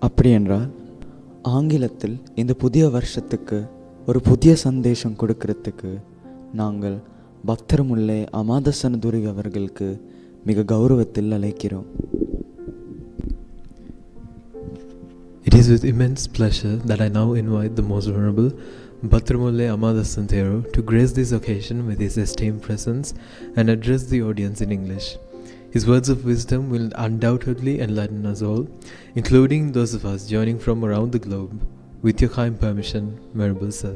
அப்படியென்றால் ஆங்கிலத்தில் இந்த புதிய வருஷத்துக்கு ஒரு புதிய சந்தேஷம் கொடுக்கறதுக்கு நாங்கள் பக்தரமுல்லே அமாதசன துரி அவர்களுக்கு மிக கௌரவத்தில் அழைக்கிறோம். It is with immense pleasure that I now invite the Most Venerable Battaramulle Amadassana Thero to grace this occasion with his esteemed presence and address the audience in English. His words of wisdom will undoubtedly enlighten us all, including those of us joining from around the globe. With your kind permission, Venerable Sir.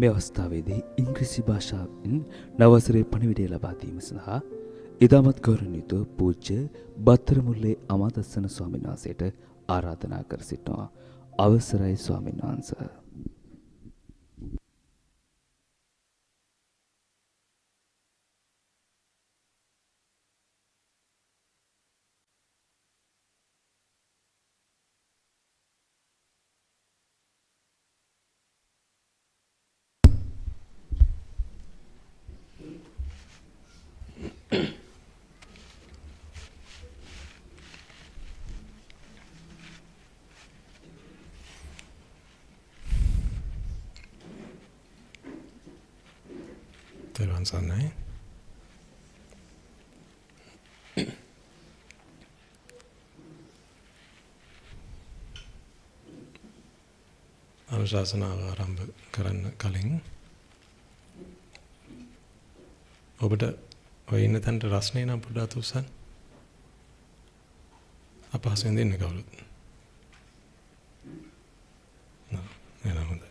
මේ අවස්ථාවේදී ඉංග්‍රීසි භාෂාවෙන් නවසරේ පණිවිඩය ලබා දීම සඳහා ඉතාමත් ගෞරවනීය පූජ්‍ය බත්තරමුල්ලේ අමාදස්සන ස්වාමීන් වහන්සේට ආරාධනා කර සිටිනවා. අවසරයි ස්වාමීන් වහන්සේ. තෙරුවන් සරණයි. අනුශාසනාව ආරම්භ කරන්න කලින් ඔබට ඔය ඉන්න තැනට රස්නේ නම් පොඩ්ඩක් උස්සන්න. අපහසුවෙන් දෙන්න කවුරුත්. නෑ නෑ හොඳයි.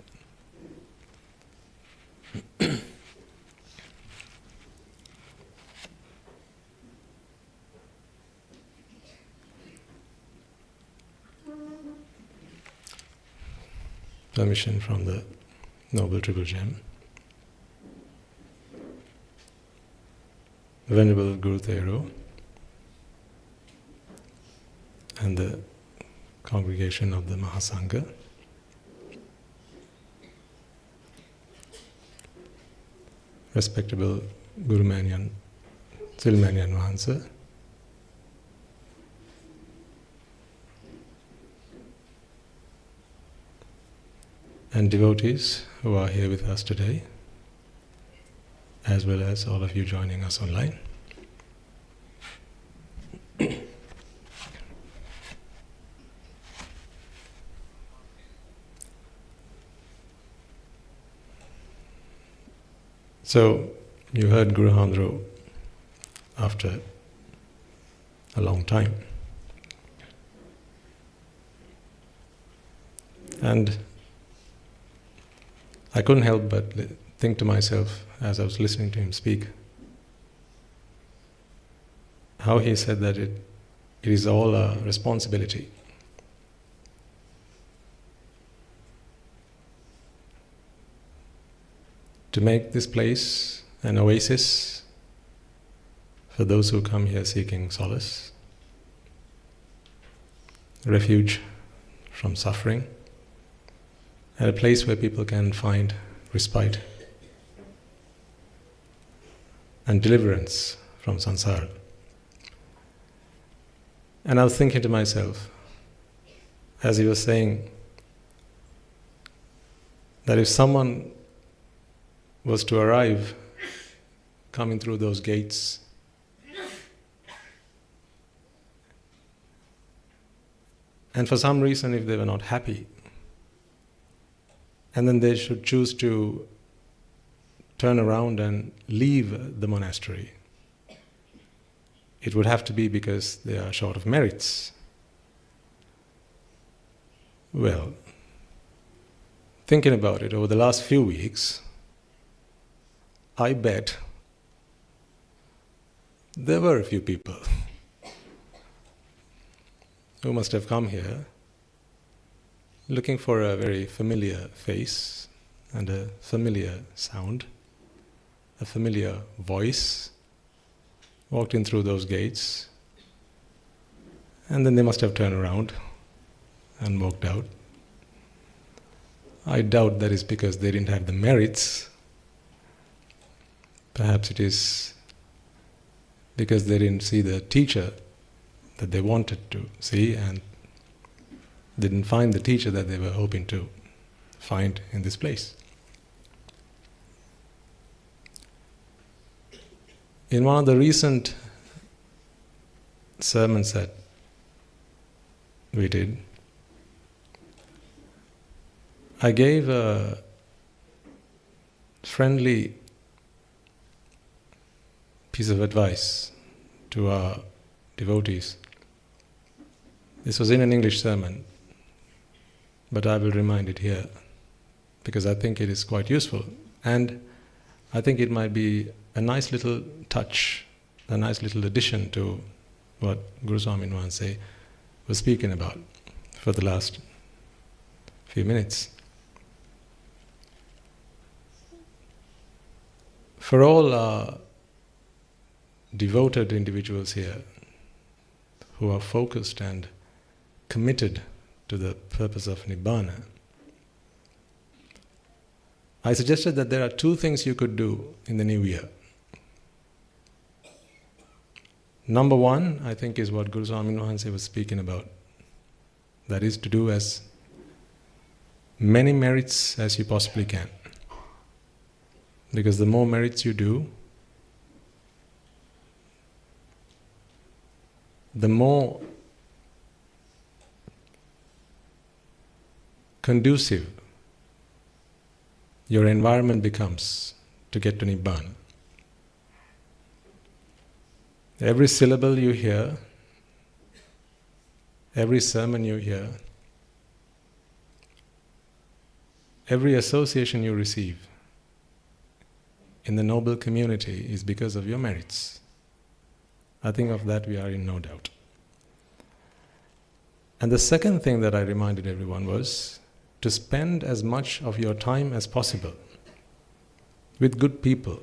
Permission from the Noble Triple Gem. Venerable Guru Thero and the congregation of the Mahasangha, respectable Guru Manyan, Silmanyan Vahansa, and devotees who are here with us today, as well as all of you joining us online. So, you heard Guru Handro after a long time. And I couldn't help but think to myself as I was listening to him speak, how he said that it is all a responsibility. To make this place an oasis for those who come here seeking solace, refuge from suffering, and a place where people can find respite and deliverance from samsara. And I was thinking to myself, as he was saying, that if someone was to arrive coming through those gates and for some reason if they were not happy, and then they should choose to turn around and leave the monastery, it would have to be because they are short of merits. Well, thinking about it over the last few weeks, I bet there were a few people who must have come here looking for a very familiar face and a familiar sound, a familiar voice, walked in through those gates, and then they must have turned around and walked out. I doubt that is because they didn't have the merits. Perhaps it is because they didn't see the teacher that they wanted to see, and didn't find the teacher that they were hoping to find in this place. In one of the recent sermons that we did, I gave a friendly piece of advice to our devotees. This was in an English sermon, but I will remind it here because I think it is quite useful, and I think it might be a nice little touch, a nice little addition to what Guru Swami Nwanse was speaking about for the last few minutes. For all our devoted individuals here who are focused and committed to the purpose of Nibbana, I suggested that there are two things you could do in the new year. Number one, I think, is what Guru Swami Nwanse was speaking about. That is to do as many merits as you possibly can. Because the more merits you do, the more conducive your environment becomes to get to Nibbana. Every syllable you hear, every sermon you hear, every association you receive in the noble community is because of your merits. I think of that we are in no doubt. And the second thing that I reminded everyone was to spend as much of your time as possible with good people.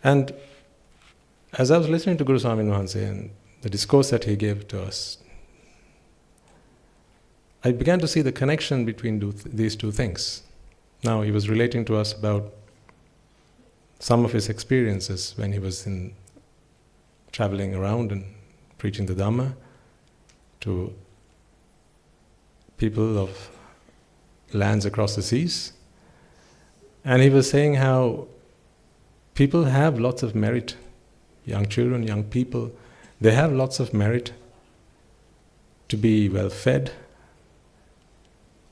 And as I was listening to Guru Swami Nwanse and the discourse that he gave to us, I began to see the connection between these two things. Now, he was relating to us about some of his experiences when he was traveling around and preaching the Dhamma to people of lands across the seas. And he was saying how people have lots of merit, young children, young people, they have lots of merit to be well fed,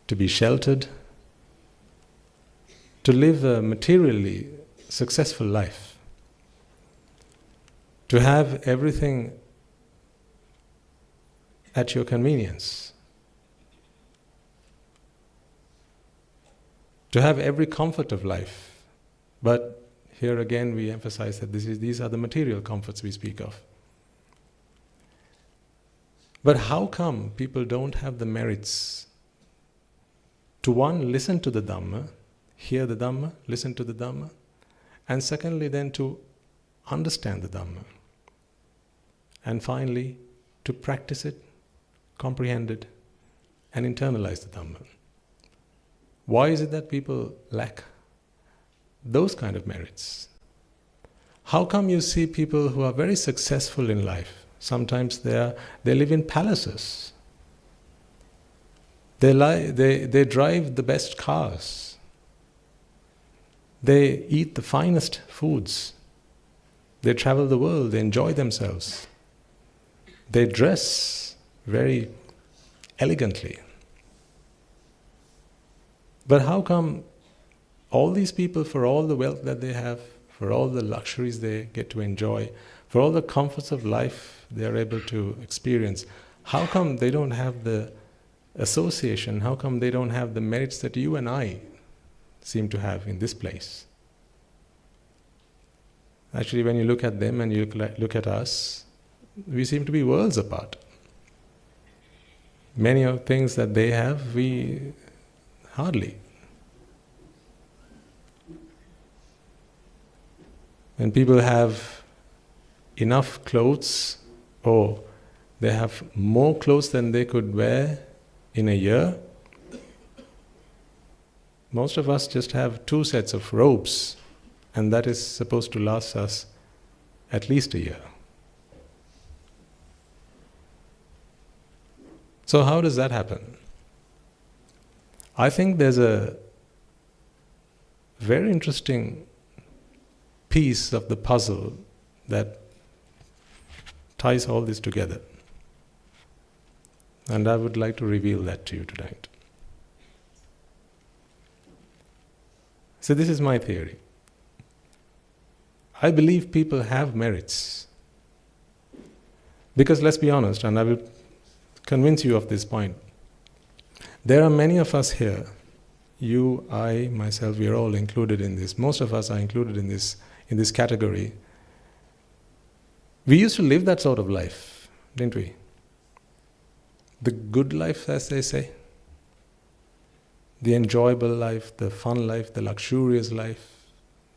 to be sheltered, to live a materially successful life, to have everything at your convenience, to have every comfort of life. But here again we emphasize that these are the material comforts we speak of. But how come people don't have the merits to, one, listen to the Dhamma, hear the Dhamma, listen to the Dhamma, and secondly then to understand the Dhamma, and finally to practice it, comprehend it, and internalize the Dhamma? Why is it that people lack those kind of merits? How come you see people who are very successful in life? Sometimes they live in palaces. They drive the best cars. They eat the finest foods. They travel the world. They enjoy themselves. They dress very elegantly. But how come all these people, for all the wealth that they have, for all the luxuries they get to enjoy, for all the comforts of life they are able to experience, how come they don't have the association, how come they don't have the merits that you and I seem to have in this place? Actually, when you look at them and you look at us, we seem to be worlds apart. Many of the things that they have, we hardly. When people have enough clothes, or they have more clothes than they could wear in a year, most of us just have 2 sets of robes, and that is supposed to last us at least a year. So how does that happen? I think there's a very interesting piece of the puzzle that ties all this together. And I would like to reveal that to you tonight. So this is my theory. I believe people have merits. Because let's be honest, and I will convince you of this point. There are many of us here, you, I, myself, we are all included in this. Most of us are included in this category. We used to live that sort of life, didn't we? The good life, as they say. The enjoyable life, the fun life, the luxurious life.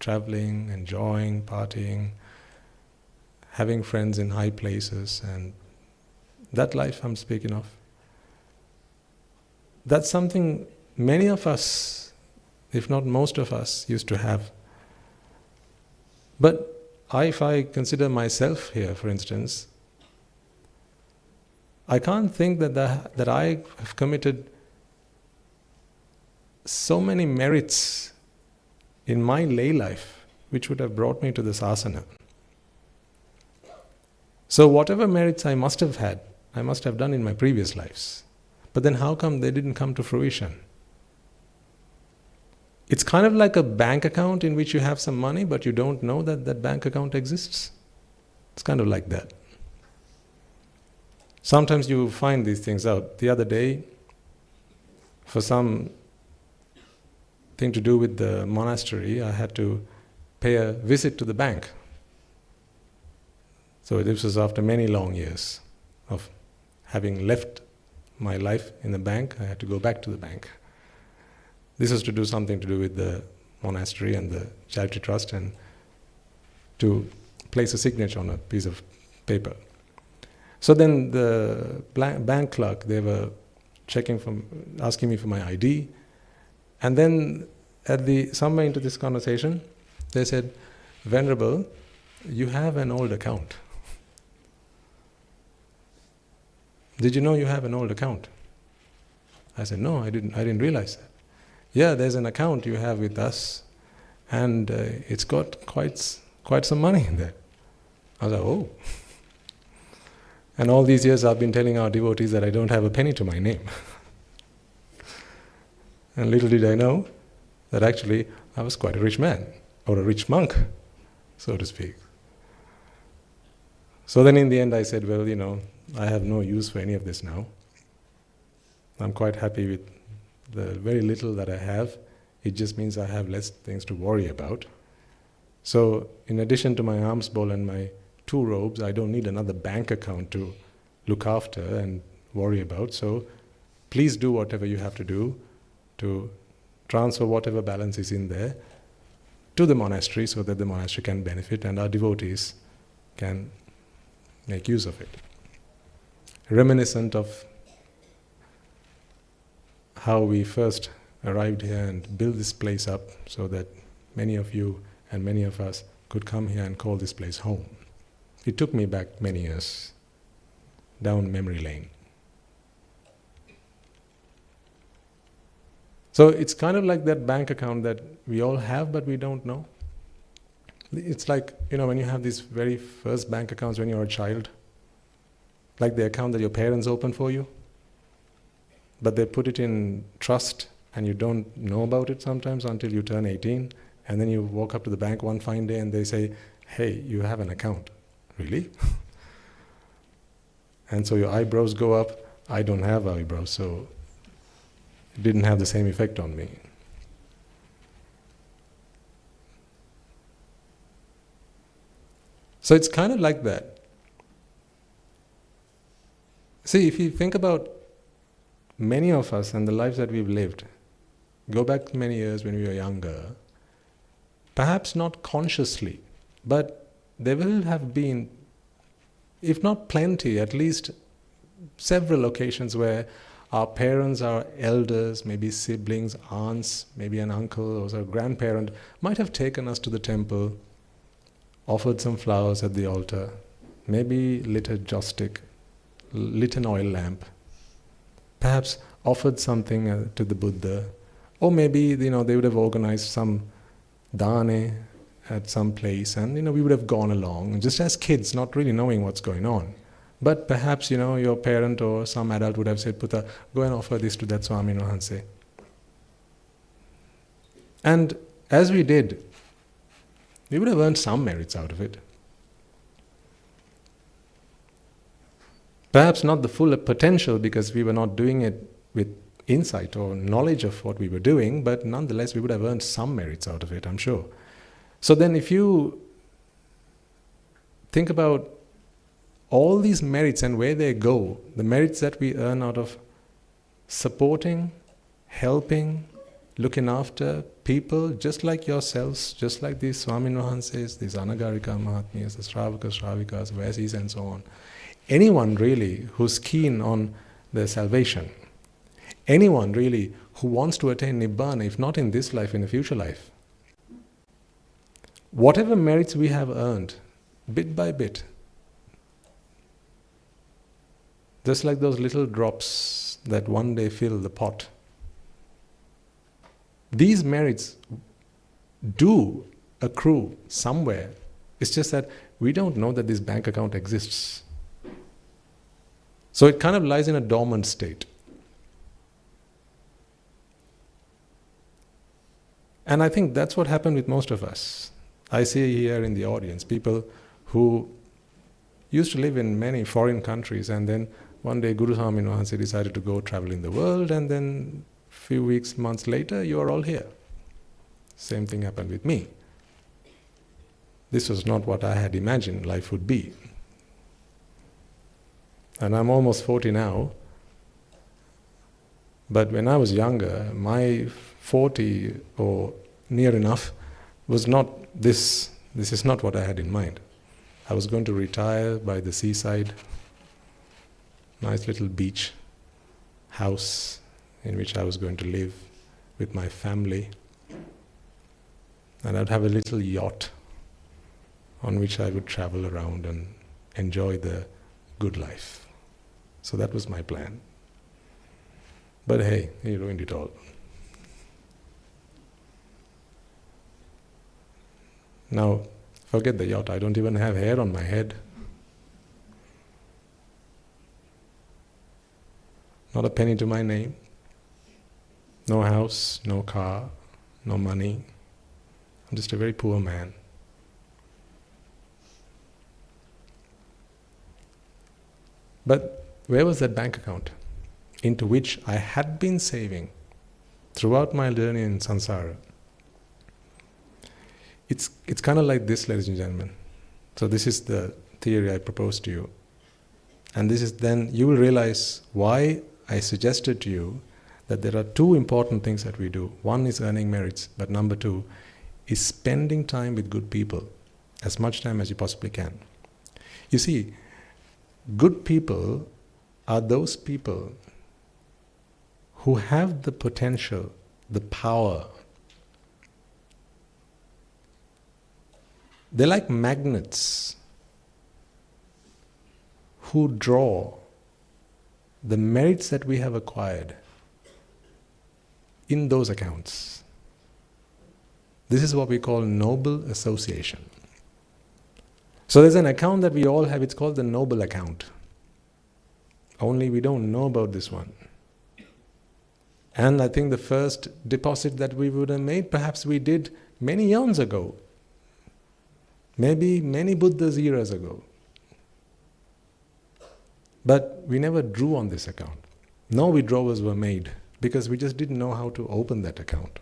Traveling, enjoying, partying, having friends in high places, and that life I'm speaking of. That's something many of us, if not most of us, used to have. But if I consider myself here, for instance, I can't think that I have committed so many merits in my lay life which would have brought me to this asana. So whatever merits I must have had, I must have done in my previous lives. But then how come they didn't come to fruition? It's kind of like a bank account in which you have some money, but you don't know that that bank account exists. It's kind of like that. Sometimes you find these things out. The other day, for some thing to do with the monastery, I had to pay a visit to the bank. So this was after many long years of having left my life in the bank. I had to go back to the bank. This was to do something to do with the monastery and the charity trust, and to place a signature on a piece of paper. So then the bank clerk, they were asking me for my ID, and then somewhere into this conversation, they said, "Venerable, you have an old account. Did you know you have an old account?" I said, "No, I didn't realize that." "Yeah, there's an account you have with us, and it's got quite some money in there." I was like, "Oh." And all these years I've been telling our devotees that I don't have a penny to my name. And little did I know that actually I was quite a rich man, or a rich monk, so to speak. So then in the end I said, well, I have no use for any of this now. I'm quite happy with the very little that I have. It just means I have less things to worry about. So in addition to my alms bowl and my 2 robes, I don't need another bank account to look after and worry about. So please do whatever you have to do to transfer whatever balance is in there to the monastery, so that the monastery can benefit and our devotees can make use of it. Reminiscent of how we first arrived here and built this place up so that many of you and many of us could come here and call this place home. It took me back many years down memory lane. So it's kind of like that bank account that we all have but we don't know. It's like, when you have these very first bank accounts when you're a child, like the account that your parents open for you, but they put it in trust and you don't know about it sometimes until you turn 18, and then you walk up to the bank one fine day and they say, "Hey, you have an account." Really? And so your eyebrows go up. I don't have eyebrows, so it didn't have the same effect on me. So it's kind of like that. See, if you think about many of us and the lives that we've lived, go back many years when we were younger, perhaps not consciously, but there will have been, if not plenty, at least several occasions where our parents, our elders, maybe siblings, aunts, maybe an uncle or a grandparent might have taken us to the temple, offered some flowers at the altar, maybe lit a joss stick, lit an oil lamp, perhaps offered something to the Buddha, or maybe they would have organized some dane at some place, and we would have gone along, just as kids, not really knowing what's going on. But perhaps your parent or some adult would have said, Puta, go and offer this to that Swami Wahanse. And as we did, we would have earned some merits out of it. Perhaps not the full potential, because we were not doing it with insight or knowledge of what we were doing, but nonetheless we would have earned some merits out of it, I'm sure. So then if you think about all these merits and where they go, the merits that we earn out of supporting, helping, looking after people just like yourselves, just like these Swami Wahanses, these Anagarika Mahatmyas, the Shravakas, Shravikas, Vaisis and so on. Anyone really who's keen on their salvation, anyone really who wants to attain Nibbana, if not in this life, in a future life, whatever merits we have earned, bit by bit, just like those little drops that one day fill the pot, these merits do accrue somewhere. It's just that we don't know that this bank account exists. So it kind of lies in a dormant state. And I think that's what happened with most of us. I see here in the audience people who used to live in many foreign countries, and then one day Guru Swami Wahanse decided to go traveling the world, and then a few weeks, months later, you are all here. Same thing happened with me. This was not what I had imagined life would be. And I'm almost 40 now, but when I was younger, my 40 or near enough was not this. This is not what I had in mind. I was going to retire by the seaside, nice little beach house in which I was going to live with my family, and I'd have a little yacht on which I would travel around and enjoy the good life. So that was my plan. But hey, he ruined it all. Now, forget the yacht, I don't even have hair on my head. Not a penny to my name. No house, no car, no money. I'm just a very poor man. But where was that bank account into which I had been saving throughout my journey in samsara? It's kind of like this, ladies and gentlemen. So this is the theory I propose to you. And this is then, you will realize why I suggested to you that there are two important things that we do. One is earning merits, but number two is spending time with good people, as much time as you possibly can. You see, good people are those people who have the potential, the power. They're like magnets who draw the merits that we have acquired in those accounts. This is what we call noble association. So there's an account that we all have, it's called the noble account. Only we don't know about this one. And I think the first deposit that we would have made, perhaps we did many eons ago. Maybe many Buddha's eras ago. But we never drew on this account. No withdrawals were made because we just didn't know how to open that account.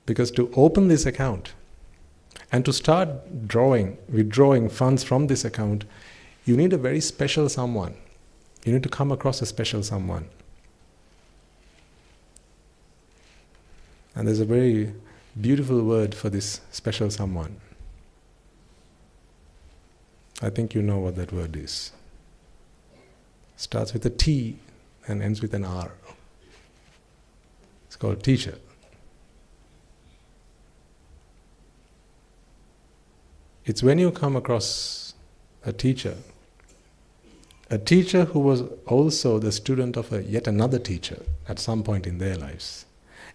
Because to open this account and to start withdrawing funds from this account, you need a very special someone. You need to come across a special someone. And there's a very beautiful word for this special someone. I think you know what that word is. Starts with a T and ends with an R. It's called teacher. It's when you come across a teacher A teacher who was also the student of yet another teacher at some point in their lives.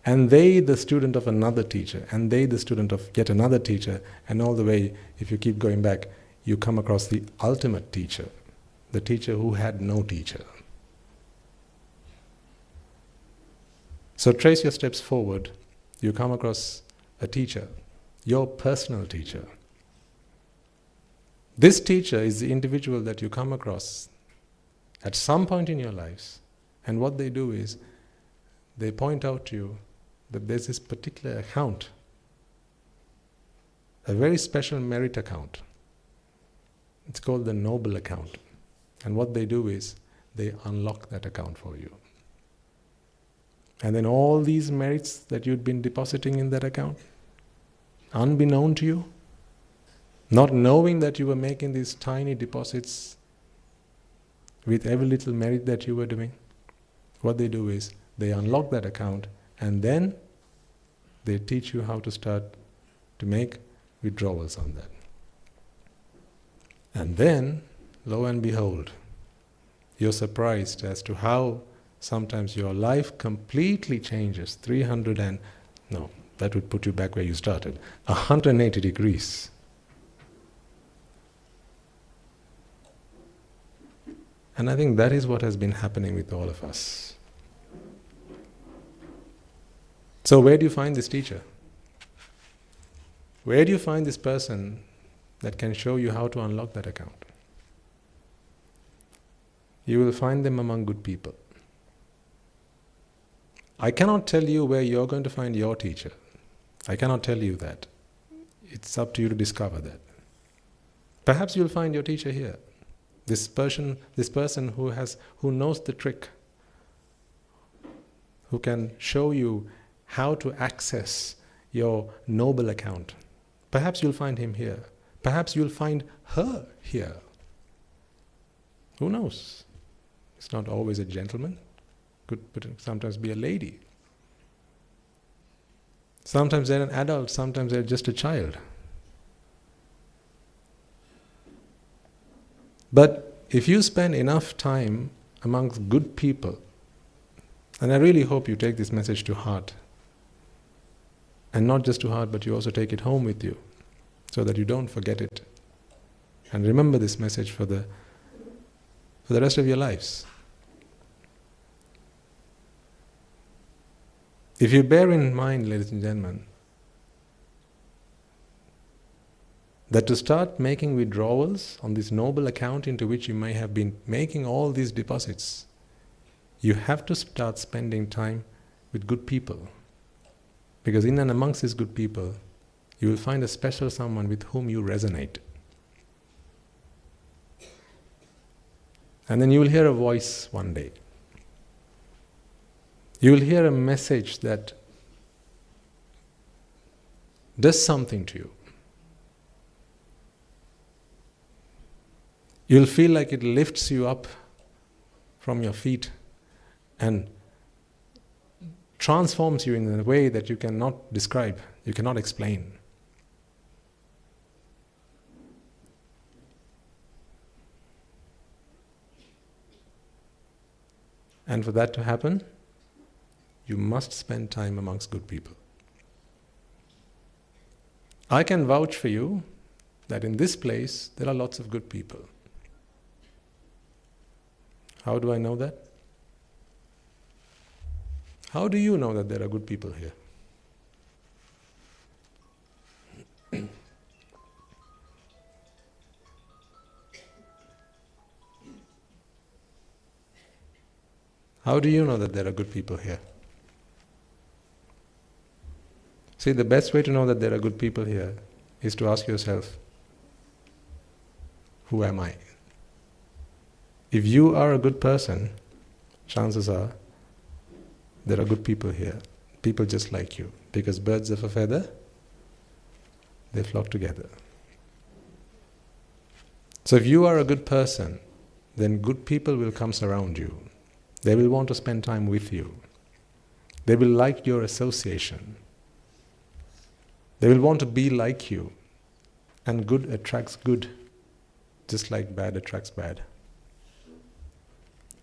And they the student of another teacher, and they the student of yet another teacher, and all the way, if you keep going back, you come across the ultimate teacher, the teacher who had no teacher. So trace your steps forward, you come across a teacher, your personal teacher. This teacher is the individual that you come across at some point in your lives, and what they do is they point out to you that there's this particular account, a very special merit account. It's called the noble account. And what they do is they unlock that account for you. And then all these merits that you'd been depositing in that account, unbeknown to you, not knowing that you were making these tiny deposits with every little merit that you were doing, what they do is they unlock that account, and then they teach you how to start to make withdrawals on that. And then, lo and behold, you're surprised as to how sometimes your life completely changes that would put you back where you started, 180 degrees. And I think that is what has been happening with all of us. So where do you find this teacher? Where do you find this person that can show you how to unlock that account? You will find them among good people. I cannot tell you where you're going to find your teacher. I cannot tell you that. It's up to you to discover that. Perhaps you'll find your teacher here. This person who knows the trick, who can show you how to access your noble account. Perhaps you'll find him here. Perhaps you'll find her here. Who knows? It's not always a gentleman. Could sometimes be a lady. Sometimes they're an adult, sometimes they're just a child. But if you spend enough time amongst good people, and I really hope you take this message to heart, and not just to heart, but you also take it home with you, so that you don't forget it. And remember this message for the rest of your lives. If you bear in mind, ladies and gentlemen, that to start making withdrawals on this noble account into which you may have been making all these deposits, you have to start spending time with good people. Because in and amongst these good people, you will find a special someone with whom you resonate. And then you will hear a voice one day. You will hear a message that does something to you. You'll feel like it lifts you up from your feet and transforms you in a way that you cannot describe, you cannot explain. And for that to happen, you must spend time amongst good people. I can vouch for you that in this place there are lots of good people. How do I know that? How do you know that there are good people here? How do you know that there are good people here? See, the best way to know that there are good people here is to ask yourself, who am I? If you are a good person, chances are there are good people here, people just like you, because birds of a feather, they flock together. So if you are a good person, then good people will come surround you. They will want to spend time with you. They will like your association. They will want to be like you. And good attracts good, just like bad attracts bad.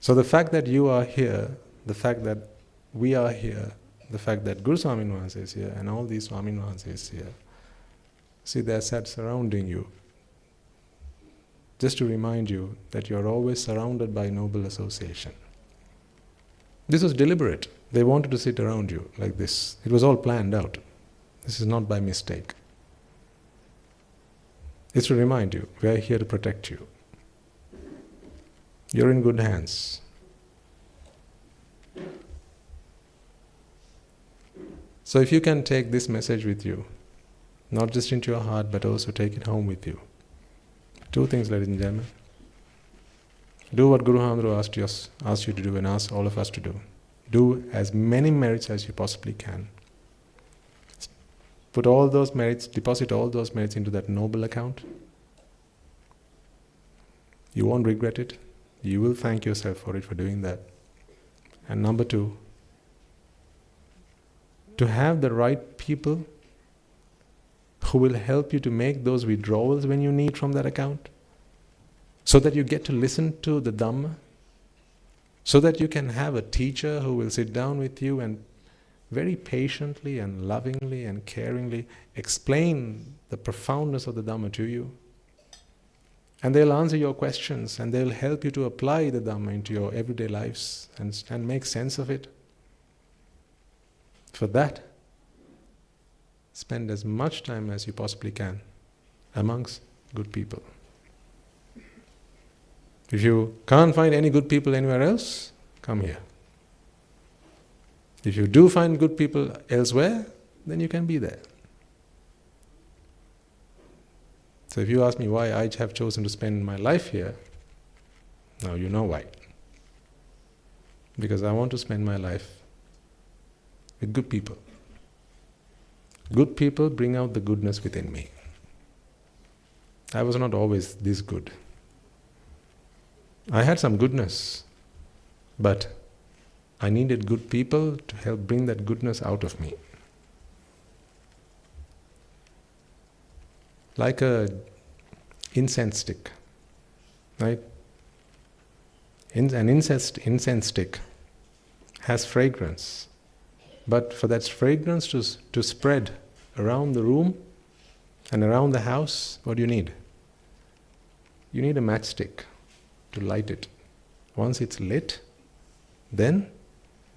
So the fact that you are here, the fact that we are here, the fact that Guru Swami Maharaj is here and all these Swami Maharaj is here, see, they're sat surrounding you. Just to remind you that you're always surrounded by noble association. This was deliberate. They wanted to sit around you like this. It was all planned out. This is not by mistake. It's to remind you, we are here to protect you. You're in good hands. So if you can take this message with you, not just into your heart, but also take it home with you. Two things, ladies and gentlemen. Do what Guru Hamdru asked you to do and asked all of us to do. Do as many merits as you possibly can. Put all those merits, deposit all those merits into that noble account. You won't regret it. You will thank yourself for it, for doing that. And number two, to have the right people who will help you to make those withdrawals when you need from that account, so that you get to listen to the Dhamma, so that you can have a teacher who will sit down with you and very patiently and lovingly and caringly explain the profoundness of the Dhamma to you. And they'll answer your questions and they'll help you to apply the Dhamma into your everyday lives and make sense of it. For that, spend as much time as you possibly can amongst good people. If you can't find any good people anywhere else, come here. If you do find good people elsewhere, then you can be there. So if you ask me why I have chosen to spend my life here, now you know why. Because I want to spend my life with good people. Good people bring out the goodness within me. I was not always this good. I had some goodness, but I needed good people to help bring that goodness out of me. Like a incense stick, right? An incense stick has fragrance, but for that fragrance to spread around the room and around the house, what do you need? You need a matchstick to light it. Once it's lit, then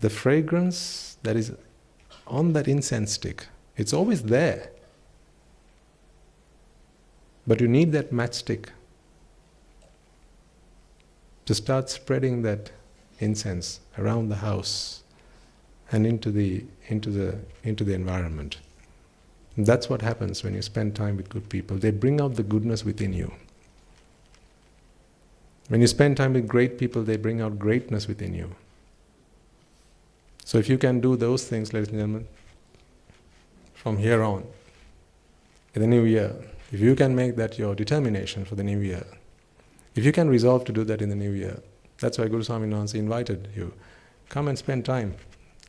the fragrance that is on that incense stick, it's always there. But you need that matchstick to start spreading that incense around the house and into the environment. And that's what happens when you spend time with good people. They bring out the goodness within you. When you spend time with great people, they bring out greatness within you. So if you can do those things, ladies and gentlemen, from here on, in the new year, if you can make that your determination for the new year, if you can resolve to do that in the new year, that's why Guru Swami Maharaj invited you. Come and spend time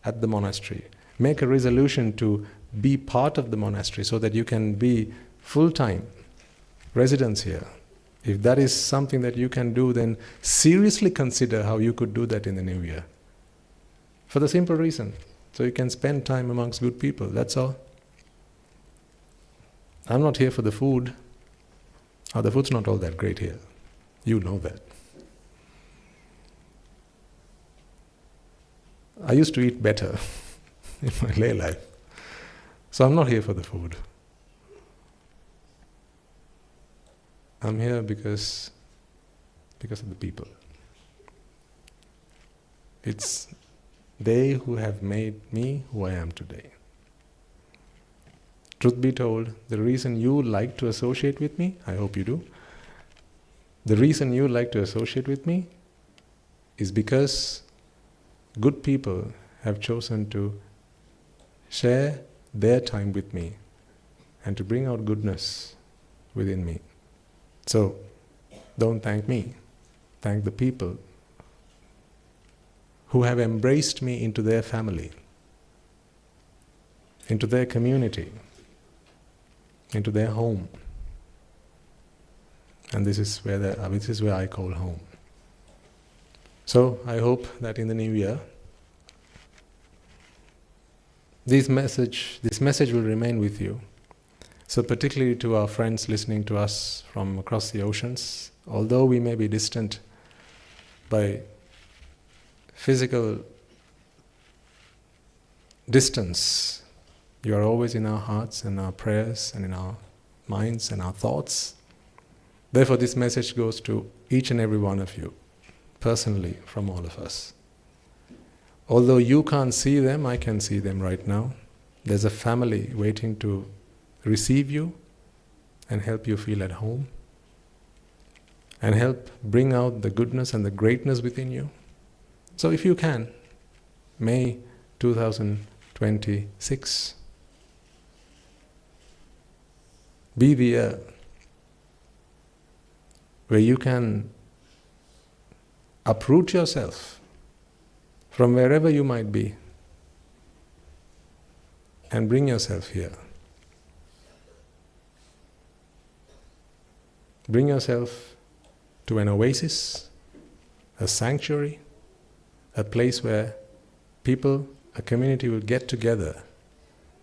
at the monastery. Make a resolution to be part of the monastery so that you can be full-time residents here. If that is something that you can do, then seriously consider how you could do that in the new year. For the simple reason, so you can spend time amongst good people, that's all. I'm not here for the food. The food's not all that great here. You know that. I used to eat better in my lay life. So I'm not here for the food. I'm here because of the people. It's they who have made me who I am today. Truth be told, the reason you like to associate with me, I hope you do, the reason you like to associate with me is because good people have chosen to share their time with me and to bring out goodness within me. So, don't thank me, thank the people who have embraced me into their family, into their community, into their home. And this is where I call home. So I hope that in the new year, this message will remain with you. So particularly to our friends listening to us from across the oceans, although we may be distant by physical distance, you are always in our hearts and our prayers and in our minds and our thoughts. Therefore this message goes to each and every one of you, personally from all of us. Although you can't see them, I can see them right now. There's a family waiting to receive you and help you feel at home and help bring out the goodness and the greatness within you. So if you can, May 2026, be the year where you can uproot yourself from wherever you might be and bring yourself here. Bring yourself to an oasis, a sanctuary, a place where people, a community will get together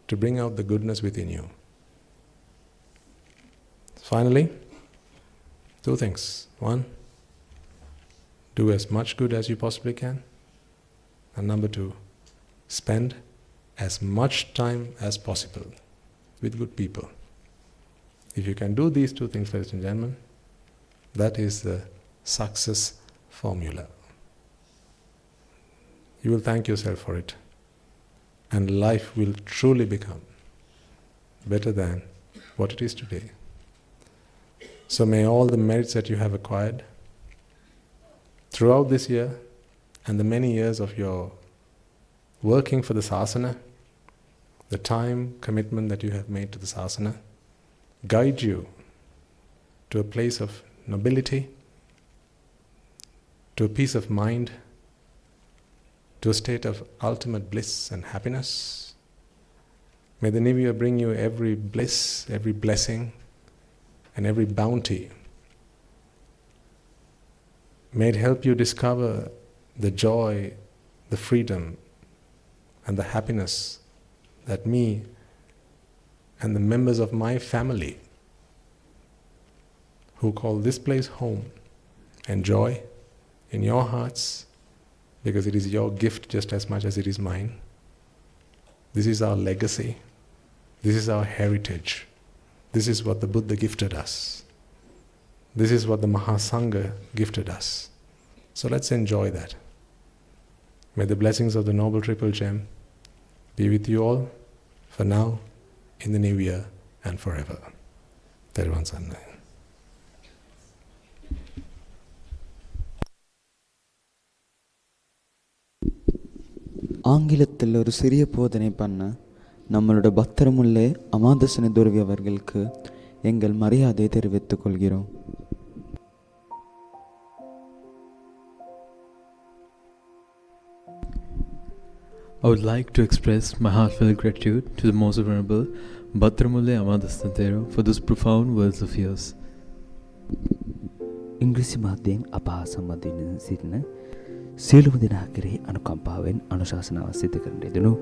to bring out the goodness within you. Finally, 2 things. 1, do as much good as you possibly can. And number 2, spend as much time as possible with good people. If you can do these 2 things, ladies and gentlemen, that is the success formula. You will thank yourself for it, and life will truly become better than what it is today. So may all the merits that you have acquired throughout this year and the many years of your working for the sasana, the time commitment that you have made to the sasana, guide you to a place of nobility, to a peace of mind, to a state of ultimate bliss and happiness. May the new year bring you every bliss, every blessing, and every bounty. May it help you discover the joy, the freedom, and the happiness that me and the members of my family who call this place home enjoy in your hearts, because it is your gift just as much as it is mine. This is our legacy. This is our heritage. This is what the Buddha gifted us. This is what the Mahasangha gifted us. So let's enjoy that. May the blessings of the Noble Triple Gem be with you all, for now, in the new year, and forever. Theruvan Saranai. ஆங்கிலத்தில் ஒரு சிறிய போதனை பண்ண நம்மளோட பத்தரமுல்லே அமாதசன துறவி அவர்களுக்கு எங்கள் மரியாதை தெரிவித்துக் கொள்கிறோம். I would like to express my heartfelt gratitude to the Most Venerable Battaramulle Amadassana Thero for those profound words of yours. ඉංග්‍රීසි මාධ්‍යයෙන් අප හා සම්බන්ධ සිටින සියලුම දෙනා කෙරෙහි අනුකම්පාවෙන් අනුශාසනාව සිදු කරන දෙනු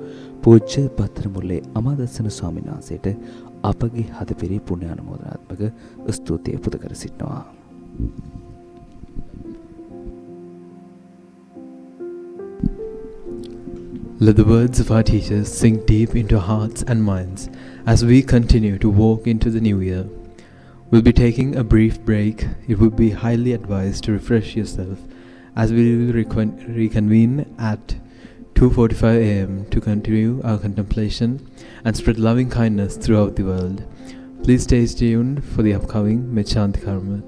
පූජ්‍ය බත්තරමුල්ලේ අමාදස්සන ස්වාමීන් වහන්සේට අපගේ හදපිරි පුණ්‍යානුමෝදනාත්මක ස්තුතිය පුද කර සිටිනවා. Let the words of our teachers sink deep into our hearts and minds as we continue to walk into the new year. We'll be taking a brief break. It would be highly advised to refresh yourself as we will reconvene at 2:45 a.m. to continue our contemplation and spread loving kindness throughout the world. Please stay tuned for the upcoming Mechanti Karma.